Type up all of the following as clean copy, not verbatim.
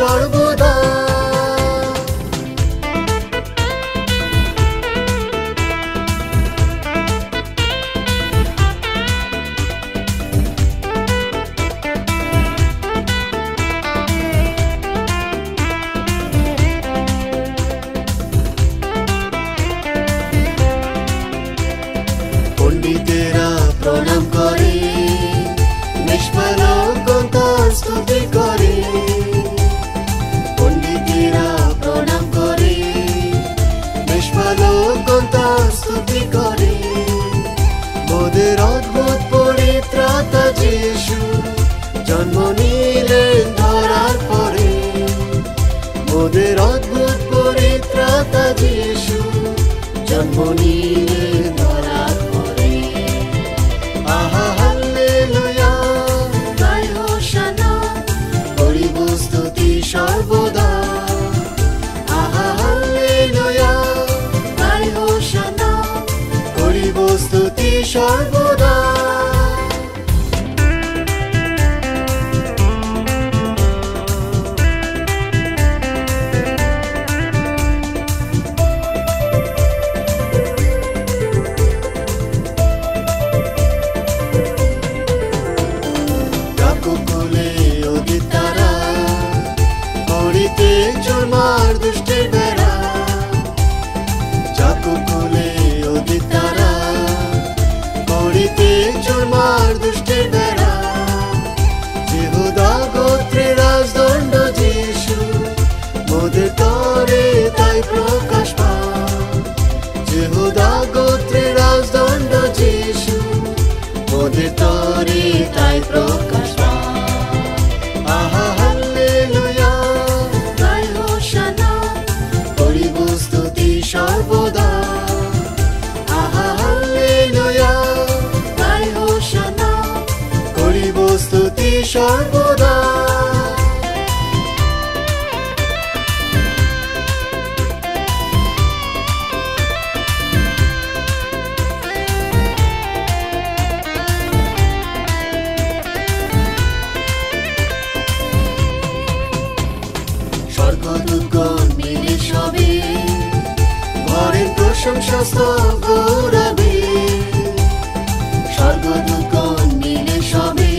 সর্বদা। পণ্ডিতেরা প্রণাম করে, নিষ্পালক তার স্তুতি করে। পণ্ডিতেরা প্রণাম করে, নিষ্পালক তার স্তুতি করে। মোদের অদ্ভুত পরিত্রাতা যিশু জন্ম নিলেন ধরার পরে। মোদের অদ্ভুত পরিত্রাতা যিশু জন্ম নিলেন ধরার পরে। আহা হাল্লেলুয়া, গাই হোসানা, করিব স্তুতি সর্বদা। আহা হাল্লেলুয়া, গাই হোসানা, করিব স্তুতি সর্বদা। চোরমার দুষ্টের বেড়া, চাকুকুলে ওদের তারা, করিতে চোরমার দুষ্টের বেড়া। যেহুদা গোত্রে রাজদণ্ড যিশু, মোদের তরে তাই প্রকাশ পায়। যেহুদা গোত্রে রাজদণ্ড যিশু, মোদের তরে তাই প্রকাশ পায়। আহা হাল্লেলুয়া, গাই হোসানা, করিব স্তুতি সর্বদা। আহা হাল্লেলুয়া, গাই হোসানা, করিব স্তুতি সর্বদা। স্বর্গদূতগণ মিলে সবে ঘরের প্রশংসা স্তব গৌরবে। স্বর্গদূতগণ মিলে সবে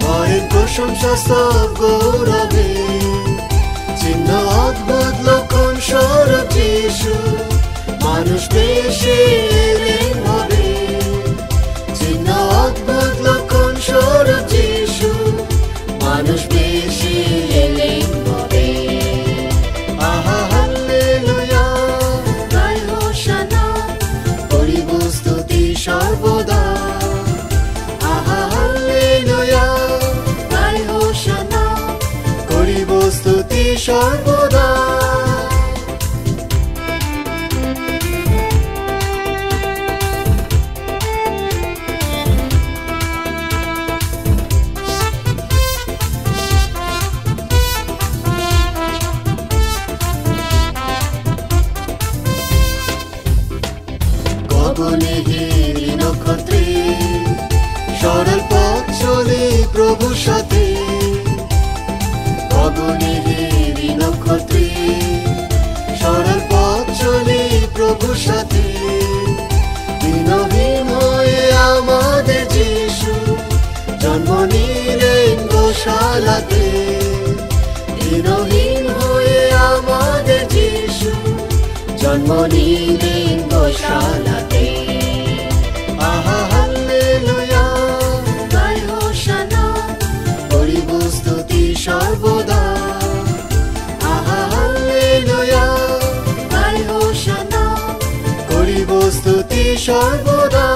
ঘরের প্রশংসা স্তব গৌরবে। চিহ্ন অদ্ভুত লক্ষণ স্বরূপ যিশু, মানুষ বেশে এলেন হবে। চিহ্ন অদ্ভুত লক্ষণ স্বরূপ যিশু, মানুষ বেশে এলেন হবে। আহা হাল্লেলুয়া, গাই হোসানা, করিব স্তুতি সর্বদা। আহা হাল্লেলুয়া, গাই হোসানা, করিব স্তুতি সর্বদা। গগনে হেরি নক্ষত্রে, সরল পথ চলে প্রভুর সাথে। গগনে হেরি নক্ষত্রে, সরল পথ চলে প্রভুর সাথে। দিনহীন হয়ে আমাদের যিশু জন্ম নিলেন গোশালাতে। দিনহীন হয়ে আমাদের যিশু জন্ম নিলেন গোশালাতে। আহা হাল্লেলুয়া, গাই হোসানা, করিব স্তুতি সর্বদা। আহা হাল্লেলুয়া, গাই হোসানা, করিব স্তুতি সর্বদা।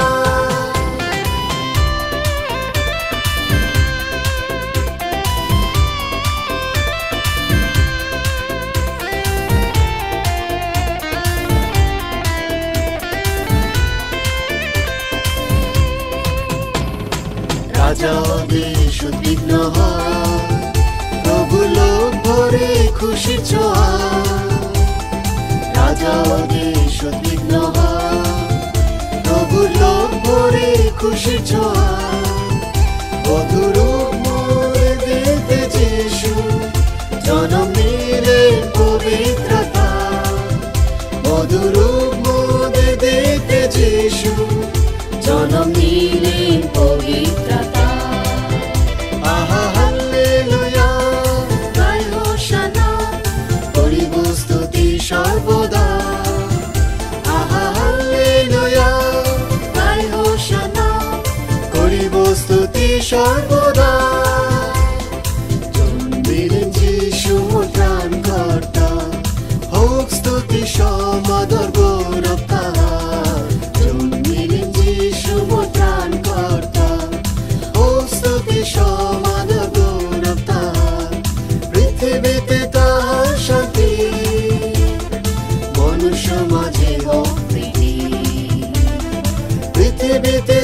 রাজা দেশ উদ্বিগ্ন হয়, প্রভু লোক ভরে খুশি ছোঁয়া। রাজা দেশ উদ্বিগ্ন হয়, প্রভু লোক ভরে খুশি ছোঁয়া। বধুরূপ মোরে দিতে যিশু সর্বদা। জন্মিলেন যিশু মোর ত্রাণকর্তা, হোক স্তুতি সমাদর গৌরব তাহার। জন্মিলেন যিশু মোর ত্রাণকর্তা, হোক স্তুতি সমাদর গৌরব তাহার। পৃথিবীতে তাহার শান্তি, মনুষ্য মাঝে হোক প্রীতি। পৃথিবীতে